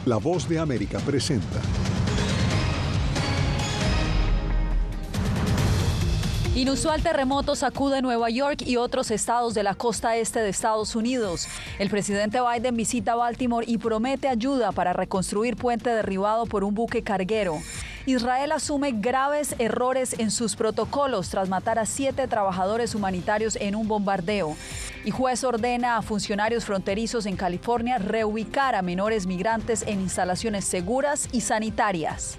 La Voz de América presenta. Inusual terremoto sacude Nueva York y otros estados de la costa este de Estados Unidos. El presidente Biden visita Baltimore y promete ayuda para reconstruir puente derribado por un buque carguero. Israel asume graves errores en sus protocolos tras matar a 7 trabajadores humanitarios en un bombardeo. Y juez ordena a funcionarios fronterizos en California reubicar a menores migrantes en instalaciones seguras y sanitarias.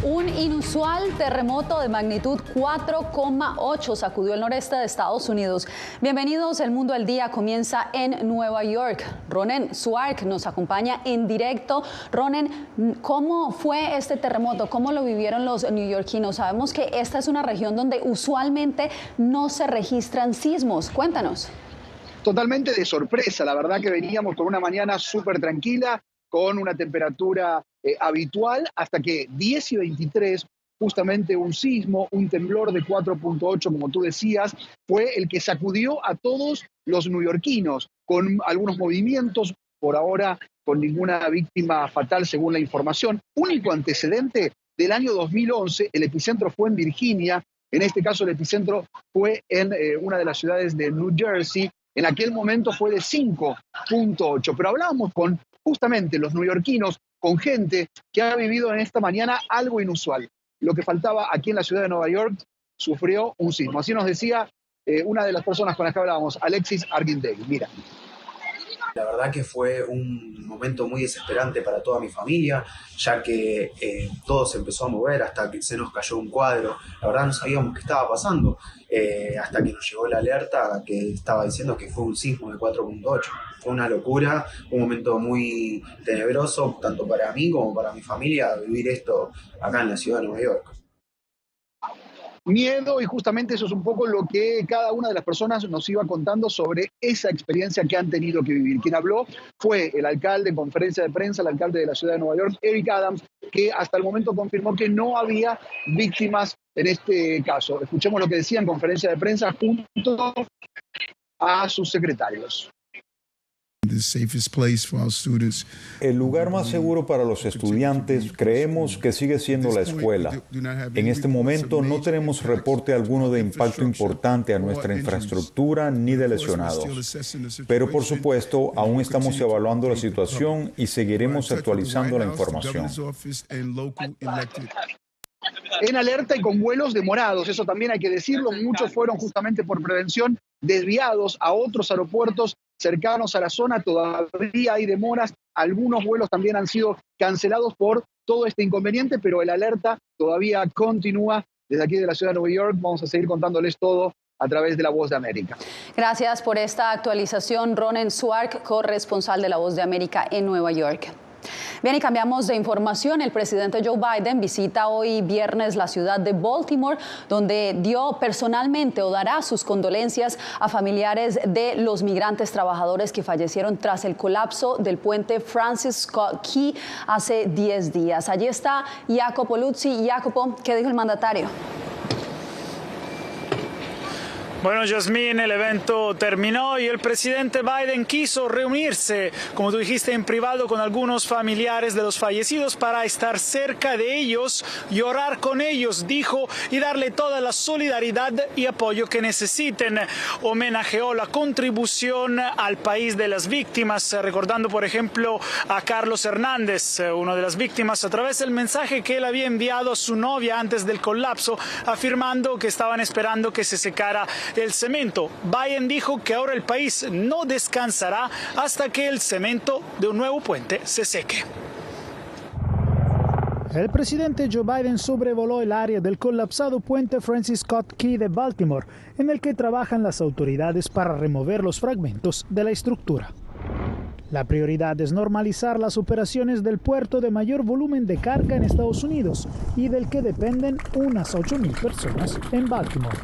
Un inusual terremoto de magnitud 4,8 sacudió el noreste de Estados Unidos. Bienvenidos, El Mundo al Día comienza en Nueva York. Ronen Suark nos acompaña en directo. Ronen, ¿cómo fue este terremoto? ¿Cómo lo vivieron los neoyorquinos? Sabemos que esta es una región donde usualmente no se registran sismos. Cuéntanos. Totalmente de sorpresa, la verdad que veníamos con una mañana súper tranquila, con una temperatura habitual, hasta que 10:23, justamente un sismo, un temblor de 4,8, como tú decías, fue el que sacudió a todos los neoyorquinos, con algunos movimientos, por ahora con ninguna víctima fatal según la información. Único antecedente del año 2011, el epicentro fue en Virginia, en este caso el epicentro fue en una de las ciudades de New Jersey. En aquel momento fue de 5,8, pero hablábamos con justamente los neoyorquinos, con gente que ha vivido en esta mañana algo inusual. Lo que faltaba aquí en la ciudad de Nueva York sufrió un sismo. Así nos decía una de las personas con las que hablábamos, Alexis Arguindegui. Mira. La verdad que fue un momento muy desesperante para toda mi familia, ya que todo se empezó a mover hasta que se nos cayó un cuadro. La verdad no sabíamos qué estaba pasando, hasta que nos llegó la alerta que estaba diciendo que fue un sismo de 4,8. Fue una locura, un momento muy tenebroso, tanto para mí como para mi familia, vivir esto acá en la ciudad de Nueva York. Miedo, y justamente eso es un poco lo que cada una de las personas nos iba contando sobre esa experiencia que han tenido que vivir. Quien habló fue el alcalde en conferencia de prensa, el alcalde de la ciudad de Nueva York, Eric Adams, que hasta el momento confirmó que no había víctimas en este caso. Escuchemos lo que decía en conferencia de prensa junto a sus secretarios. El lugar más seguro para los estudiantes creemos que sigue siendo la escuela. En este momento no tenemos reporte alguno de impacto importante a nuestra infraestructura ni de lesionados. Pero por supuesto, aún estamos evaluando la situación y seguiremos actualizando la información. En alerta y con vuelos demorados, eso también hay que decirlo. Muchos fueron justamente por prevención desviados a otros aeropuertos cercanos a la zona. Todavía hay demoras, algunos vuelos también han sido cancelados por todo este inconveniente, pero el alerta todavía continúa. Desde aquí de la ciudad de Nueva York vamos a seguir contándoles todo a través de La Voz de América. Gracias por esta actualización, Ronen Suark, corresponsal de La Voz de América en Nueva York. Bien, y cambiamos de información. El presidente Joe Biden visita hoy viernes la ciudad de Baltimore, donde dio personalmente o dará sus condolencias a familiares de los migrantes trabajadores que fallecieron tras el colapso del puente Francis Scott Key hace 10 días. Allí está Jacopo Luzzi. Jacopo, ¿qué dijo el mandatario? Bueno, Yasmín, el evento terminó y el presidente Biden quiso reunirse, como tú dijiste, en privado con algunos familiares de los fallecidos para estar cerca de ellos y orar con ellos, dijo, y darle toda la solidaridad y apoyo que necesiten. Homenajeó la contribución al país de las víctimas, recordando, por ejemplo, a Carlos Hernández, una de las víctimas, a través del mensaje que él había enviado a su novia antes del colapso, afirmando que estaban esperando que se secara el cemento. Biden dijo que ahora el país no descansará hasta que el cemento de un nuevo puente se seque. El presidente Joe Biden sobrevoló el área del colapsado puente Francis Scott Key de Baltimore, en el que trabajan las autoridades para remover los fragmentos de la estructura. La prioridad es normalizar las operaciones del puerto de mayor volumen de carga en Estados Unidos y del que dependen unas 8,000 personas en Baltimore.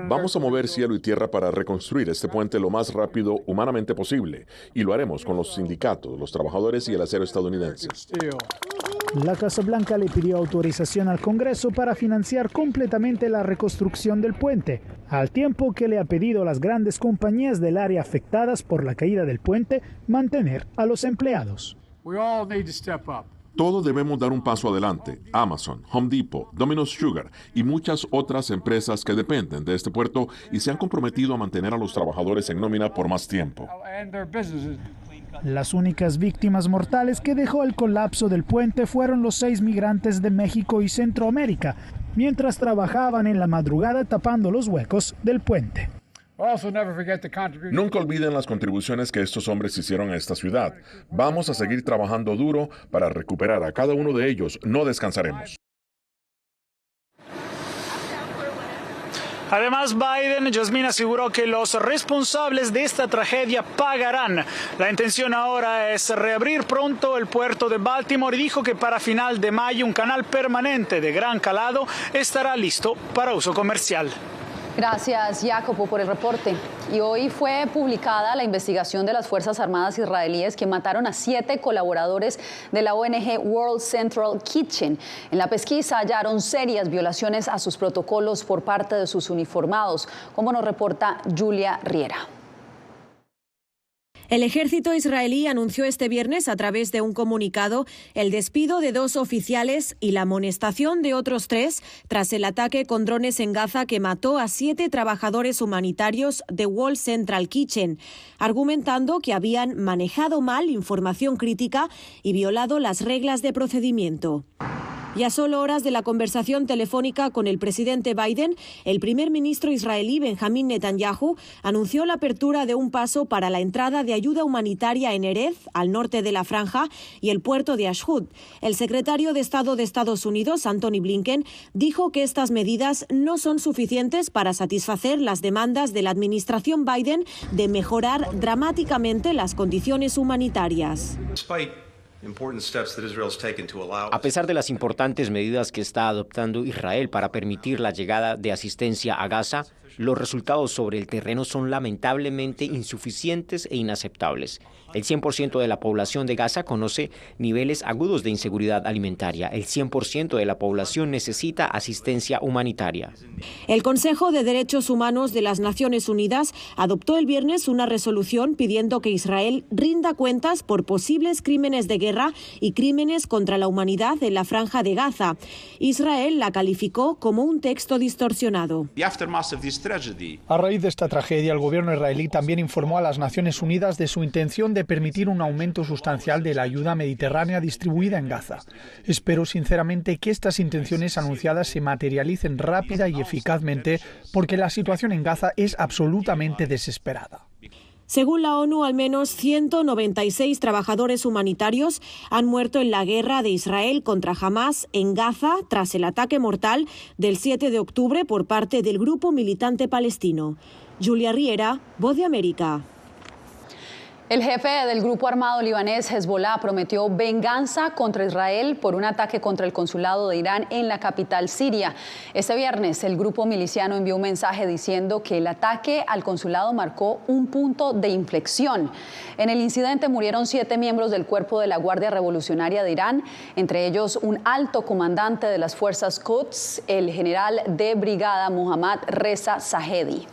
Vamos a mover cielo y tierra para reconstruir este puente lo más rápido humanamente posible, y lo haremos con los sindicatos, los trabajadores y el acero estadounidense. La Casa Blanca le pidió autorización al Congreso para financiar completamente la reconstrucción del puente, al tiempo que le ha pedido a las grandes compañías del área afectadas por la caída del puente mantener a los empleados. Todos debemos dar un paso adelante. Amazon, Home Depot, Domino's Sugar y muchas otras empresas que dependen de este puerto y se han comprometido a mantener a los trabajadores en nómina por más tiempo. Las únicas víctimas mortales que dejó el colapso del puente fueron los 6 migrantes de México y Centroamérica, mientras trabajaban en la madrugada tapando los huecos del puente. Nunca olviden las contribuciones que estos hombres hicieron a esta ciudad. Vamos a seguir trabajando duro para recuperar a cada uno de ellos. No descansaremos. Además, Biden, Yasmín, aseguró que los responsables de esta tragedia pagarán. La intención ahora es reabrir pronto el puerto de Baltimore y dijo que para final de mayo un canal permanente de gran calado estará listo para uso comercial. Gracias, Jacopo, por el reporte. Y hoy fue publicada la investigación de las Fuerzas Armadas israelíes que mataron a 7 colaboradores de la ONG World Central Kitchen. En la pesquisa hallaron serias violaciones a sus protocolos por parte de sus uniformados, como nos reporta Julia Riera. El ejército israelí anunció este viernes a través de un comunicado el despido de 2 oficiales y la amonestación de otros 3 tras el ataque con drones en Gaza que mató a 7 trabajadores humanitarios de World Central Kitchen, argumentando que habían manejado mal información crítica y violado las reglas de procedimiento. Y a solo horas de la conversación telefónica con el presidente Biden, el primer ministro israelí Benjamín Netanyahu anunció la apertura de un paso para la entrada de ayuda humanitaria en Erez, al norte de la franja, y el puerto de Ashdod. El secretario de Estado de Estados Unidos, Antony Blinken, dijo que estas medidas no son suficientes para satisfacer las demandas de la administración Biden de mejorar dramáticamente las condiciones humanitarias. A pesar de las importantes medidas que está adoptando Israel para permitir la llegada de asistencia a Gaza, los resultados sobre el terreno son lamentablemente insuficientes e inaceptables. El 100% de la población de Gaza conoce niveles agudos de inseguridad alimentaria. El 100% de la población necesita asistencia humanitaria. El Consejo de Derechos Humanos de las Naciones Unidas adoptó el viernes una resolución pidiendo que Israel rinda cuentas por posibles crímenes de guerra y crímenes contra la humanidad en la franja de Gaza. Israel la calificó como un texto distorsionado. A raíz de esta tragedia, el gobierno israelí también informó a las Naciones Unidas de su intención de permitir un aumento sustancial de la ayuda mediterránea distribuida en Gaza. Espero sinceramente que estas intenciones anunciadas se materialicen rápida y eficazmente, porque la situación en Gaza es absolutamente desesperada. Según la ONU, al menos 196 trabajadores humanitarios han muerto en la guerra de Israel contra Hamás en Gaza tras el ataque mortal del 7 de octubre por parte del grupo militante palestino. Julia Riera, Voz de América. El jefe del grupo armado libanés Hezbollah prometió venganza contra Israel por un ataque contra el consulado de Irán en la capital siria. Este viernes el grupo miliciano envió un mensaje diciendo que el ataque al consulado marcó un punto de inflexión. En el incidente murieron 7 miembros del cuerpo de la Guardia Revolucionaria de Irán, entre ellos un alto comandante de las fuerzas Quds, el general de brigada Mohammad Reza Zahedi.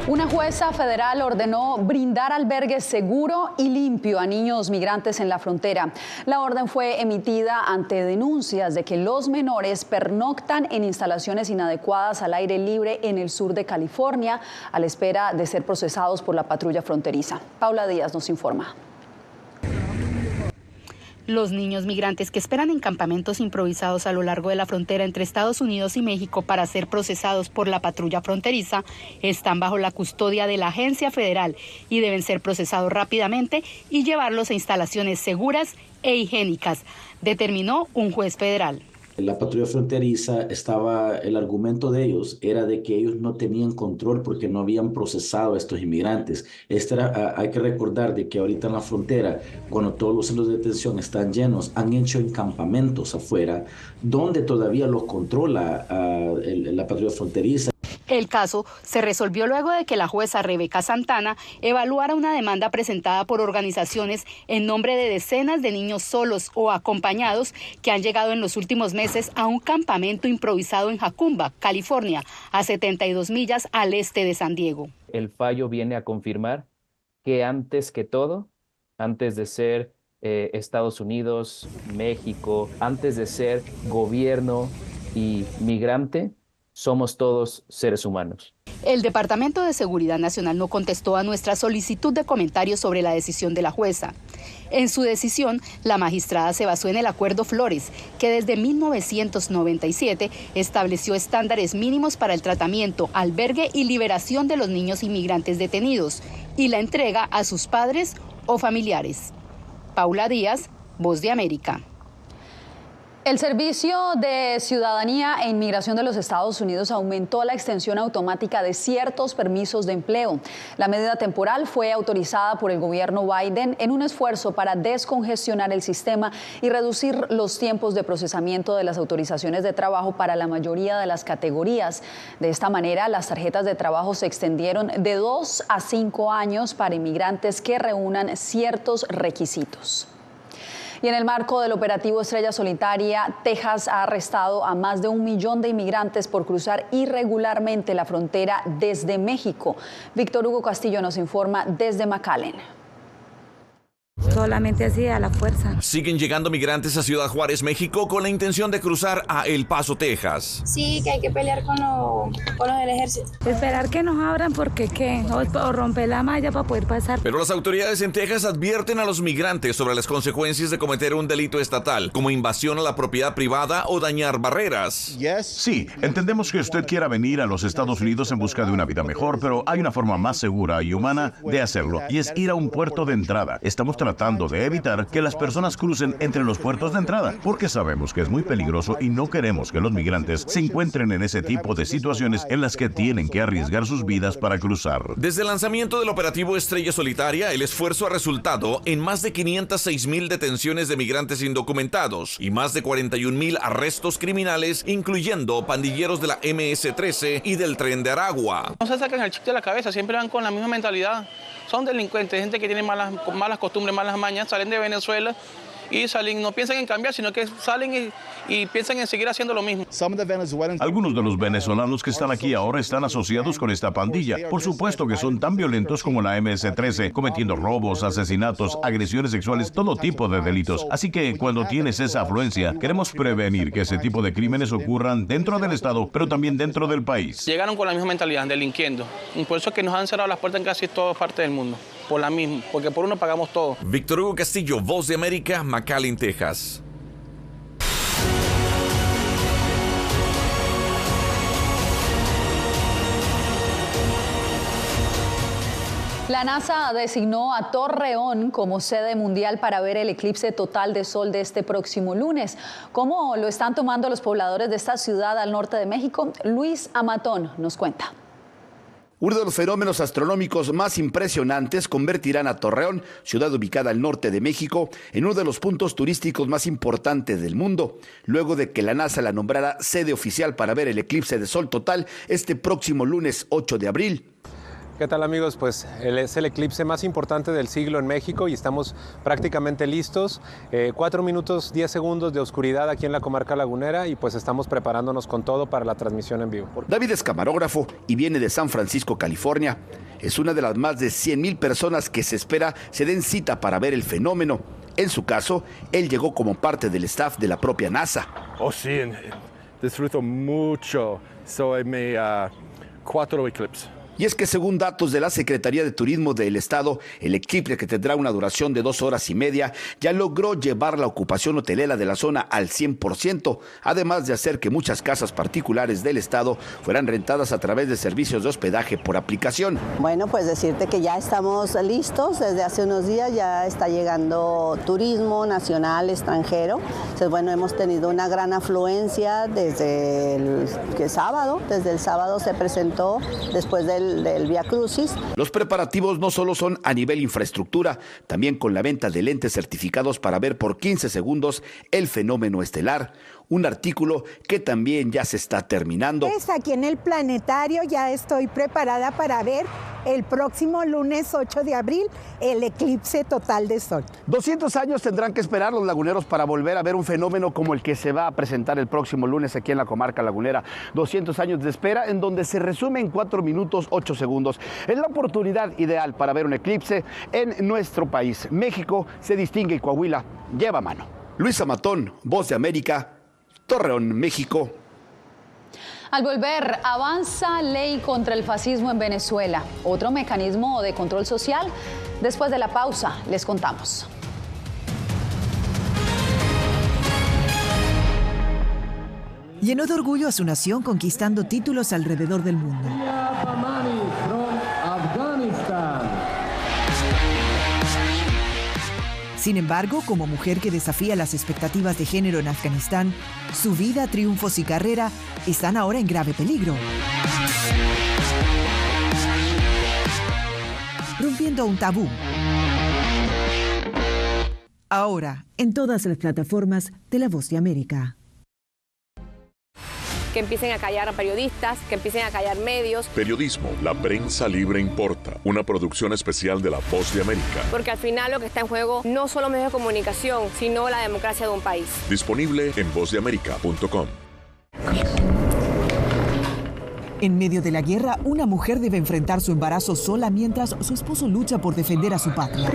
Una jueza federal ordenó brindar albergue seguro y limpio a niños migrantes en la frontera. La orden fue emitida ante denuncias de que los menores pernoctan en instalaciones inadecuadas al aire libre en el sur de California, a la espera de ser procesados por la patrulla fronteriza. Paula Díaz nos informa. Los niños migrantes que esperan en campamentos improvisados a lo largo de la frontera entre Estados Unidos y México para ser procesados por la patrulla fronteriza están bajo la custodia de la agencia federal y deben ser procesados rápidamente y llevarlos a instalaciones seguras e higiénicas, determinó un juez federal. La patrulla fronteriza el argumento de ellos era de que ellos no tenían control porque no habían procesado a estos inmigrantes. Hay que recordar de que ahorita en la frontera, cuando todos los centros de detención están llenos, han hecho campamentos afuera donde todavía los controla la patrulla fronteriza. El caso se resolvió luego de que la jueza Rebeca Santana evaluara una demanda presentada por organizaciones en nombre de decenas de niños solos o acompañados que han llegado en los últimos meses a un campamento improvisado en Jacumba, California, a 72 millas al este de San Diego. El fallo viene a confirmar que antes que todo, antes de ser Estados Unidos, México, antes de ser gobierno y migrante, somos todos seres humanos. El Departamento de Seguridad Nacional no contestó a nuestra solicitud de comentarios sobre la decisión de la jueza. En su decisión, la magistrada se basó en el Acuerdo Flores, que desde 1997 estableció estándares mínimos para el tratamiento, albergue y liberación de los niños inmigrantes detenidos y la entrega a sus padres o familiares. Paula Díaz, Voz de América. El Servicio de Ciudadanía e Inmigración de los Estados Unidos aumentó la extensión automática de ciertos permisos de empleo. La medida temporal fue autorizada por el gobierno Biden en un esfuerzo para descongestionar el sistema y reducir los tiempos de procesamiento de las autorizaciones de trabajo para la mayoría de las categorías. De esta manera, las tarjetas de trabajo se extendieron de 2 a 5 años para inmigrantes que reúnan ciertos requisitos. Y en el marco del operativo Estrella Solitaria, Texas ha arrestado a más de 1 millón de inmigrantes por cruzar irregularmente la frontera desde México. Víctor Hugo Castillo nos informa desde McAllen. Solamente así a la fuerza. Siguen llegando migrantes a Ciudad Juárez, México, con la intención de cruzar a El Paso, Texas. Sí, que hay que pelear con los del ejército. Esperar que nos abran porque o romper la malla para poder pasar. Pero las autoridades en Texas advierten a los migrantes sobre las consecuencias de cometer un delito estatal, como invasión a la propiedad privada o dañar barreras. Sí, entendemos que usted quiera venir a los Estados Unidos en busca de una vida mejor, pero hay una forma más segura y humana de hacerlo, y es ir a un puerto de entrada. Estamos tratando de evitar que las personas crucen entre los puertos de entrada, porque sabemos que es muy peligroso y no queremos que los migrantes se encuentren en ese tipo de situaciones en las que tienen que arriesgar sus vidas para cruzar. Desde el lanzamiento del operativo Estrella Solitaria, el esfuerzo ha resultado en más de 506,000 detenciones de migrantes indocumentados y más de 41,000 arrestos criminales, incluyendo pandilleros de la MS-13 y del Tren de Aragua. No se sacan el chip de la cabeza, siempre van con la misma mentalidad. Son delincuentes, gente que tiene malas costumbres, malas mañas, salen de Venezuela y salen, no piensan en cambiar, sino que salen y piensan en seguir haciendo lo mismo. Algunos de los venezolanos que están aquí ahora están asociados con esta pandilla. Por supuesto que son tan violentos como la MS-13, cometiendo robos, asesinatos, agresiones sexuales, todo tipo de delitos. Así que cuando tienes esa afluencia, queremos prevenir que ese tipo de crímenes ocurran dentro del Estado, pero también dentro del país. Llegaron con la misma mentalidad, delinquiendo. Y por eso es que nos han cerrado las puertas en casi toda parte del mundo. Por la misma, porque por uno pagamos todo. Víctor Hugo Castillo, Voz de América, McAllen, Texas. La NASA designó a Torreón como sede mundial para ver el eclipse total de sol de este próximo lunes. ¿Cómo lo están tomando los pobladores de esta ciudad al norte de México? Luis Amatón nos cuenta. Uno de los fenómenos astronómicos más impresionantes convertirán a Torreón, ciudad ubicada al norte de México, en uno de los puntos turísticos más importantes del mundo, luego de que la NASA la nombrara sede oficial para ver el eclipse de sol total este próximo lunes 8 de abril. ¿Qué tal, amigos? Pues es el eclipse más importante del siglo en México y estamos prácticamente listos. 4 minutos 10 segundos de oscuridad aquí en la comarca lagunera y pues estamos preparándonos con todo para la transmisión en vivo. David es camarógrafo y viene de San Francisco, California. Es una de las más de 100,000 personas que se espera se den cita para ver el fenómeno. En su caso, él llegó como parte del staff de la propia NASA. Oh, sí, disfruto mucho. Soy mi 4 eclipses. Y es que según datos de la Secretaría de Turismo del Estado, el eclipse, que tendrá una duración de 2 horas y media, ya logró llevar la ocupación hotelera de la zona al 100%, además de hacer que muchas casas particulares del Estado fueran rentadas a través de servicios de hospedaje por aplicación. Bueno, pues decirte que ya estamos listos, desde hace unos días ya está llegando turismo nacional, extranjero. Entonces, bueno, hemos tenido una gran afluencia desde el sábado se presentó, después del del Vía Crucis. Los preparativos no solo son a nivel infraestructura, también con la venta de lentes certificados para ver por 15 segundos el fenómeno estelar. Un artículo que también ya se está terminando. Aquí en el planetario ya estoy preparada para ver el próximo lunes 8 de abril el eclipse total de sol. 200 años tendrán que esperar los laguneros para volver a ver un fenómeno como el que se va a presentar el próximo lunes aquí en la comarca lagunera. 200 años de espera en donde se resume en 4 minutos 8 segundos. Es la oportunidad ideal para ver un eclipse en nuestro país. México se distingue y Coahuila lleva mano. Luisa Matón, Voz de América, Torreón, México. Al volver, avanza ley contra el fascismo en Venezuela. Otro mecanismo de control social. Después de la pausa, les contamos. Llenó de orgullo a su nación conquistando títulos alrededor del mundo. Sin embargo, como mujer que desafía las expectativas de género en Afganistán, su vida, triunfos y carrera están ahora en grave peligro. Rompiendo un tabú. Ahora, en todas las plataformas de La Voz de América. Que empiecen a callar a periodistas, que empiecen a callar medios. Periodismo, la prensa libre importa. Una producción especial de La Voz de América. Porque al final lo que está en juego no solo medios de comunicación, sino la democracia de un país. Disponible en vozdeamerica.com. En medio de la guerra, una mujer debe enfrentar su embarazo sola mientras su esposo lucha por defender a su patria.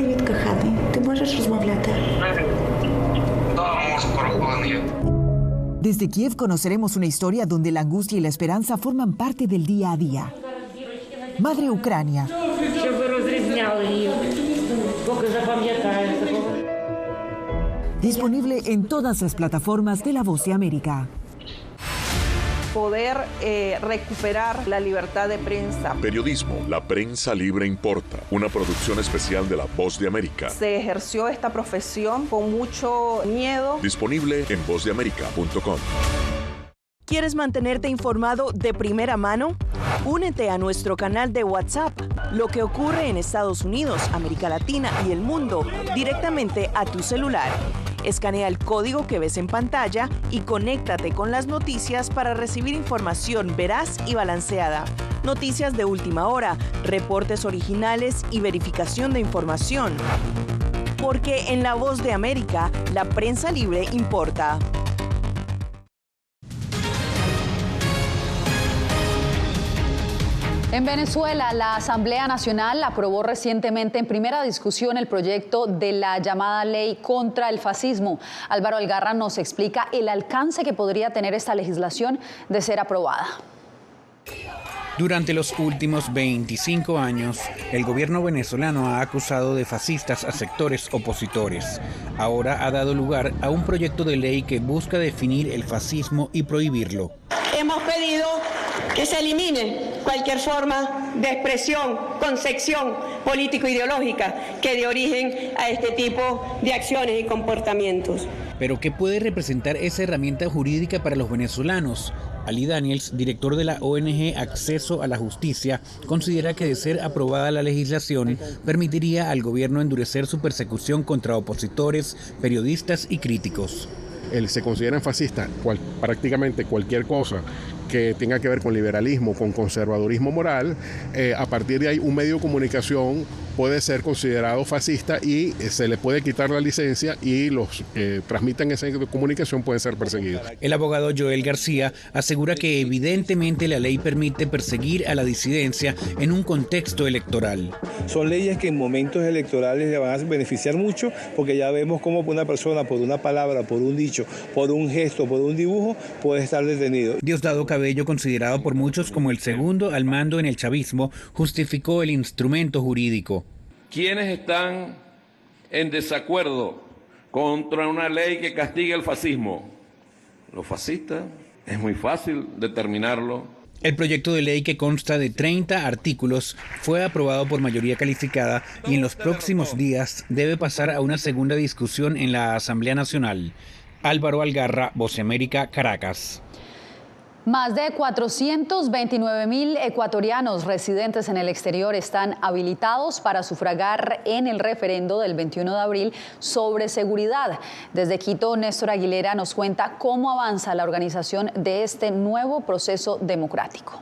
Desde Kiev conoceremos una historia donde la angustia y la esperanza forman parte del día a día. Madre Ucrania. Disponible en todas las plataformas de La Voz de América. Poder recuperar la libertad de prensa. Periodismo, la prensa libre importa. Una producción especial de La Voz de América. Se ejerció esta profesión con mucho miedo. Disponible en vozdeamerica.com. ¿Quieres mantenerte informado de primera mano? Únete a nuestro canal de WhatsApp. Lo que ocurre en Estados Unidos, América Latina y el mundo directamente a tu celular. Escanea el código que ves en pantalla y conéctate con las noticias para recibir información veraz y balanceada. Noticias de última hora, reportes originales y verificación de información. Porque en La Voz de América, la prensa libre importa. En Venezuela, la Asamblea Nacional aprobó recientemente en primera discusión el proyecto de la llamada Ley contra el Fascismo. Álvaro Algarra nos explica el alcance que podría tener esta legislación de ser aprobada. Durante los últimos 25 años, el gobierno venezolano ha acusado de fascistas a sectores opositores. Ahora ha dado lugar a un proyecto de ley que busca definir el fascismo y prohibirlo. Hemos pedido que se elimine cualquier forma de expresión, concepción político-ideológica que dé origen a este tipo de acciones y comportamientos. Pero ¿qué puede representar esa herramienta jurídica para los venezolanos? Ali Daniels, director de la ONG Acceso a la Justicia, considera que de ser aprobada la legislación, permitiría al gobierno endurecer su persecución contra opositores, periodistas y críticos. Se consideran fascistas prácticamente cualquier cosa que tenga que ver con liberalismo, con conservadurismo moral. A partir de ahí, un medio de comunicación puede ser considerado fascista y se le puede quitar la licencia y los que transmitan esa comunicación pueden ser perseguidos. El abogado Joel García asegura que evidentemente la ley permite perseguir a la disidencia en un contexto electoral. Son leyes que en momentos electorales le van a beneficiar mucho porque ya vemos cómo una persona por una palabra, por un dicho, por un gesto, por un dibujo puede estar detenido. Diosdado Cabello, considerado por muchos como el segundo al mando en el chavismo, justificó el instrumento jurídico. ¿Quiénes están en desacuerdo contra una ley que castigue el fascismo? Los fascistas, es muy fácil determinarlo. El proyecto de ley, que consta de 30 artículos, fue aprobado por mayoría calificada y en los próximos días debe pasar a una segunda discusión en la Asamblea Nacional. Álvaro Algarra, Voz de América, Caracas. Más de 429.000 ecuatorianos residentes en el exterior están habilitados para sufragar en el referendo del 21 de abril sobre seguridad. Desde Quito, Néstor Aguilera nos cuenta cómo avanza la organización de este nuevo proceso democrático.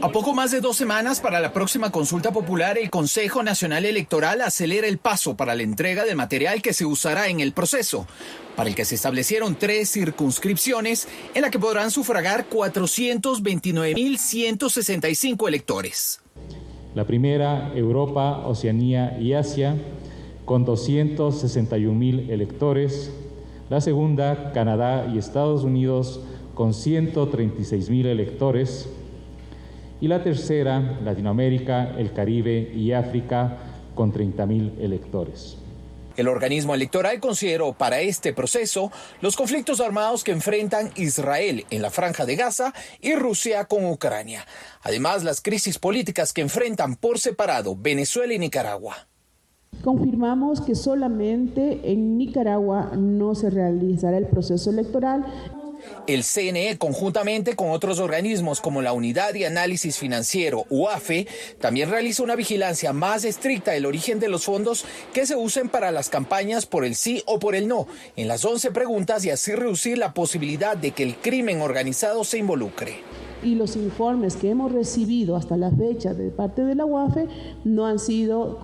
A poco más de 2 semanas para la próxima consulta popular, el Consejo Nacional Electoral acelera el paso para la entrega del material que se usará en el proceso, para el que se establecieron 3 circunscripciones en la que podrán sufragar 429.165 electores. La primera, Europa, Oceanía y Asia, con 261.000 electores. La segunda, Canadá y Estados Unidos, con 136.000 electores. Y la tercera, Latinoamérica, el Caribe y África, con 30.000 electores. El organismo electoral consideró para este proceso los conflictos armados que enfrentan Israel en la Franja de Gaza y Rusia con Ucrania. Además, las crisis políticas que enfrentan por separado Venezuela y Nicaragua. Confirmamos que solamente en Nicaragua no se realizará el proceso electoral. El CNE, conjuntamente con otros organismos como la Unidad de Análisis Financiero, UAFE, también realiza una vigilancia más estricta del origen de los fondos que se usen para las campañas por el sí o por el no, en las 11 preguntas, y así reducir la posibilidad de que el crimen organizado se involucre. Y los informes que hemos recibido hasta la fecha de parte de la UAFE no ha habido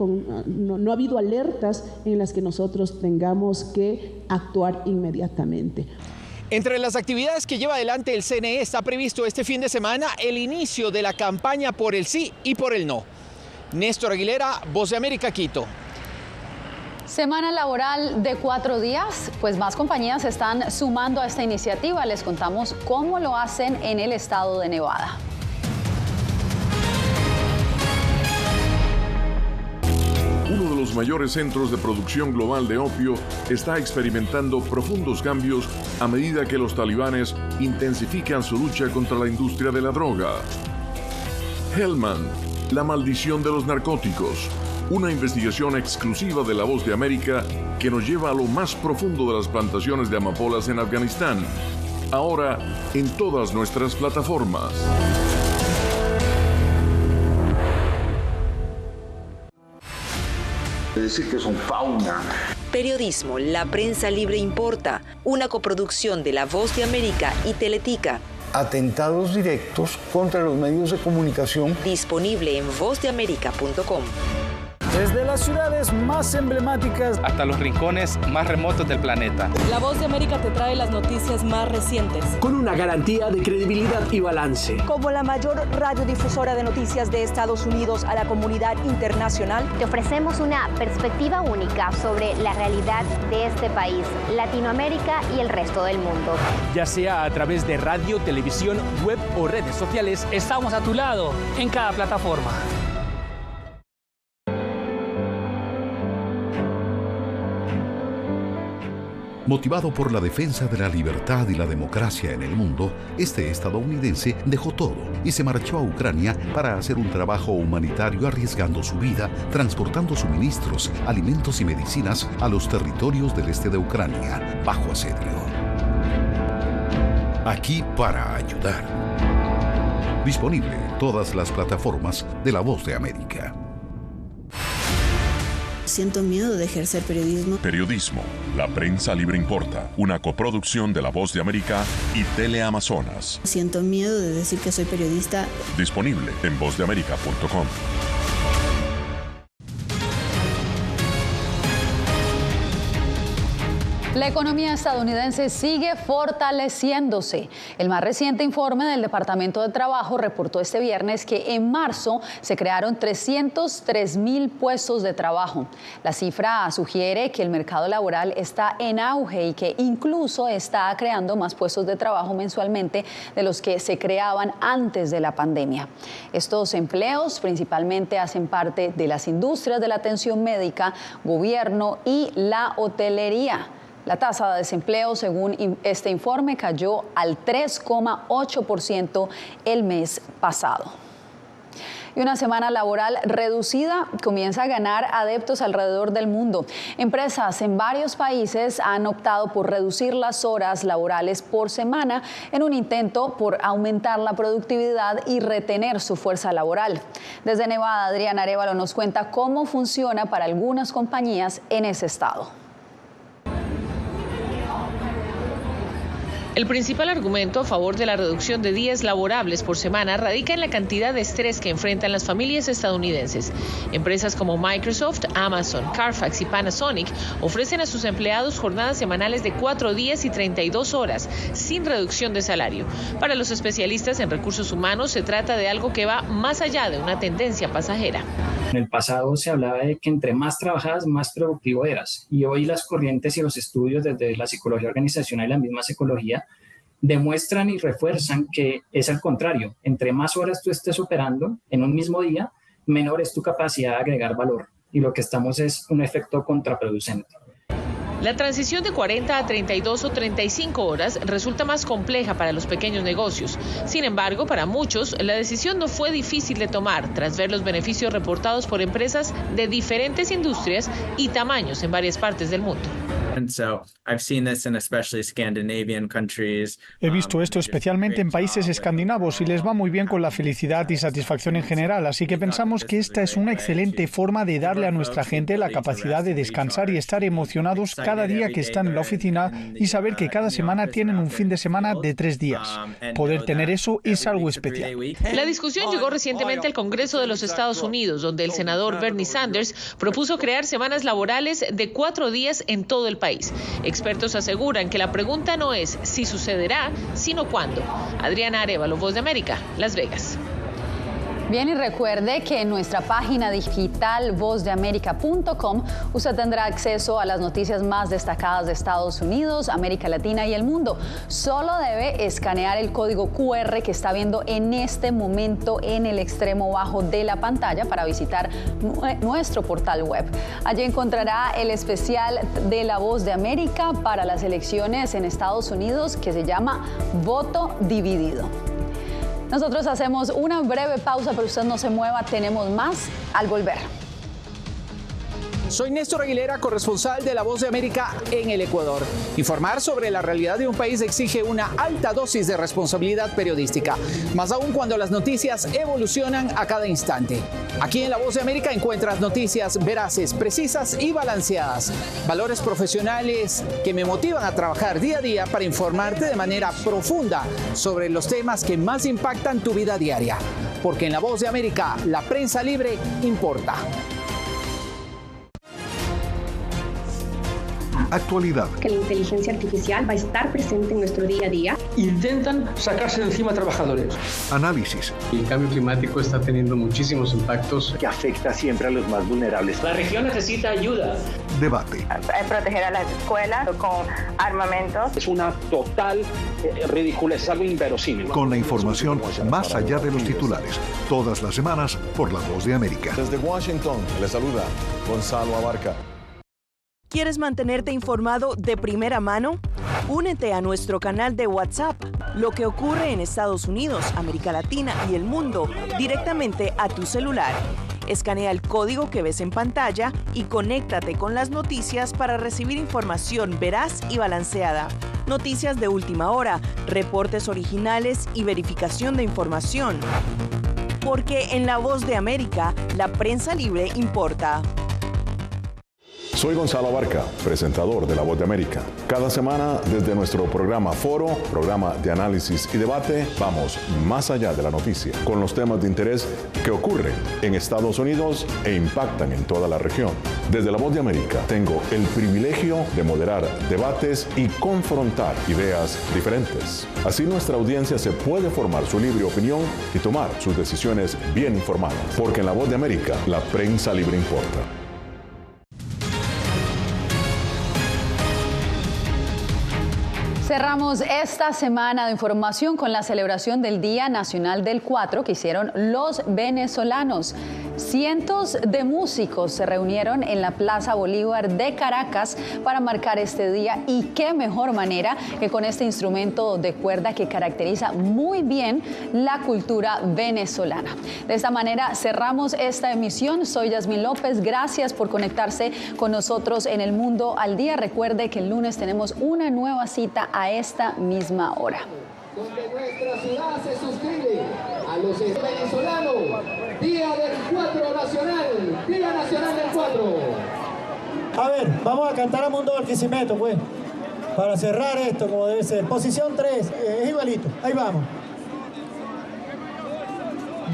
alertas en las que nosotros tengamos que actuar inmediatamente. Entre las actividades que lleva adelante el CNE está previsto este fin de semana el inicio de la campaña por el sí y por el no. Néstor Aguilera, Voz de América, Quito. Semana laboral de 4 días, pues más compañías se están sumando a esta iniciativa. Les contamos cómo lo hacen en el estado de Nevada. Uno de los mayores centros de producción global de opio está experimentando profundos cambios a medida que los talibanes intensifican su lucha contra la industria de la droga. Hellman, la maldición de los narcóticos. Una investigación exclusiva de La Voz de América que nos lleva a lo más profundo de las plantaciones de amapolas en Afganistán. Ahora en todas nuestras plataformas. Decir que son fauna. Periodismo, la prensa libre importa. Una coproducción de La Voz de América y Teletica. Atentados directos contra los medios de comunicación. Disponible en vozdeamerica.com. Desde las ciudades más emblemáticas hasta los rincones más remotos del planeta. La Voz de América te trae las noticias más recientes. Con una garantía de credibilidad y balance. Como la mayor radiodifusora de noticias de Estados Unidos a la comunidad internacional, te ofrecemos una perspectiva única sobre la realidad de este país, Latinoamérica y el resto del mundo. Ya sea a través de radio, televisión, web o redes sociales, estamos a tu lado en cada plataforma. Motivado por la defensa de la libertad y la democracia en el mundo, este estadounidense dejó todo y se marchó a Ucrania para hacer un trabajo humanitario arriesgando su vida, transportando suministros, alimentos y medicinas a los territorios del este de Ucrania, bajo asedio. Aquí para ayudar. Disponible en todas las plataformas de La Voz de América. Siento miedo de ejercer periodismo. Periodismo, la prensa libre importa. Una coproducción de La Voz de América y Teleamazonas. Siento miedo de decir que soy periodista. Disponible en vozdeamerica.com. La economía estadounidense sigue fortaleciéndose. El más reciente informe del Departamento de Trabajo reportó este viernes que en marzo se crearon 303.000 puestos de trabajo. La cifra sugiere que el mercado laboral está en auge y que incluso está creando más puestos de trabajo mensualmente de los que se creaban antes de la pandemia. Estos empleos principalmente hacen parte de las industrias de la atención médica, gobierno y la hotelería. La tasa de desempleo, según este informe, cayó al 3,8% el mes pasado. Y una semana laboral reducida comienza a ganar adeptos alrededor del mundo. Empresas en varios países han optado por reducir las horas laborales por semana en un intento por aumentar la productividad y retener su fuerza laboral. Desde Nevada, Adriana Arévalo nos cuenta cómo funciona para algunas compañías en ese estado. El principal argumento a favor de la reducción de días laborables por semana radica en la cantidad de estrés que enfrentan las familias estadounidenses. Empresas como Microsoft, Amazon, Carfax y Panasonic ofrecen a sus empleados jornadas semanales de 4 días y 32 horas, sin reducción de salario. Para los especialistas en recursos humanos, se trata de algo que va más allá de una tendencia pasajera. En el pasado se hablaba de que entre más trabajabas, más productivo eras. Y hoy las corrientes y los estudios desde la psicología organizacional y la misma psicología demuestran y refuerzan que es al contrario. Entre más horas tú estés operando en un mismo día, menor es tu capacidad de agregar valor. Y lo que estamos es un efecto contraproducente. La transición de 40 a 32 o 35 horas resulta más compleja para los pequeños negocios. Sin embargo, para muchos, la decisión no fue difícil de tomar tras ver los beneficios reportados por empresas de diferentes industrias y tamaños en varias partes del mundo. He visto esto especialmente en países escandinavos y les va muy bien con la felicidad y satisfacción en general, así que pensamos que esta es una excelente forma de darle a nuestra gente la capacidad de descansar y estar emocionados cada día que están en la oficina y saber que cada semana tienen un fin de semana de 3 días. Poder tener eso es algo especial. La discusión llegó recientemente al Congreso de los Estados Unidos, donde el senador Bernie Sanders propuso crear semanas laborales de 4 días en todo el país. Expertos aseguran que la pregunta no es si sucederá, sino cuándo. Adriana Arévalo, Voz de América, Las Vegas. Bien, y recuerde que en nuestra página digital vozdeamerica.com usted tendrá acceso a las noticias más destacadas de Estados Unidos, América Latina y el mundo. Solo debe escanear el código QR que está viendo en este momento en el extremo bajo de la pantalla para visitar nuestro portal web. Allí encontrará el especial de La Voz de América para las elecciones en Estados Unidos que se llama Voto Dividido. Nosotros hacemos una breve pausa, pero usted no se mueva, tenemos más al volver. Soy Néstor Aguilera, corresponsal de La Voz de América en el Ecuador. Informar sobre la realidad de un país exige una alta dosis de responsabilidad periodística, más aún cuando las noticias evolucionan a cada instante. Aquí en La Voz de América encuentras noticias veraces, precisas y balanceadas. Valores profesionales que me motivan a trabajar día a día para informarte de manera profunda sobre los temas que más impactan tu vida diaria. Porque en La Voz de América, la prensa libre importa. Actualidad. Que la inteligencia artificial va a estar presente en nuestro día a día. Intentan sacarse de encima a trabajadores. Análisis. El cambio climático está teniendo muchísimos impactos que afecta siempre a los más vulnerables. La región necesita ayuda. Debate. Proteger a las escuelas con armamentos. Es una total ridícula, es algo inverosímil. Con la información más allá de los titulares. Todas las semanas por La Voz de América. Desde Washington, le saluda Gonzalo Abarca. ¿Quieres mantenerte informado de primera mano? Únete a nuestro canal de WhatsApp. Lo que ocurre en Estados Unidos, América Latina y el mundo directamente a tu celular. Escanea el código que ves en pantalla y conéctate con las noticias para recibir información veraz y balanceada. Noticias de última hora, reportes originales y verificación de información. Porque en La Voz de América, la prensa libre importa. Soy Gonzalo Abarca, presentador de La Voz de América. Cada semana, desde nuestro programa Foro, programa de análisis y debate, vamos más allá de la noticia, con los temas de interés que ocurren en Estados Unidos e impactan en toda la región. Desde La Voz de América, tengo el privilegio de moderar debates y confrontar ideas diferentes. Así nuestra audiencia se puede formar su libre opinión y tomar sus decisiones bien informadas. Porque en La Voz de América, la prensa libre importa. Cerramos esta semana de información con la celebración del Día Nacional del 4 que hicieron los venezolanos. Cientos de músicos se reunieron en la Plaza Bolívar de Caracas para marcar este día, y qué mejor manera que con este instrumento de cuerda que caracteriza muy bien la cultura venezolana. De esta manera cerramos esta emisión. Soy Yasmín López, gracias por conectarse con nosotros en El Mundo al Día. Recuerde que el lunes tenemos una nueva cita a esta misma hora. Donde nuestra ciudad se suscribe a los venezolanos. Día del 4 nacional, Día Nacional del 4. A ver, vamos a cantar a Mundo Barquisimeto, pues, para cerrar esto como debe ser. Posición 3, es igualito, ahí vamos.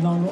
No.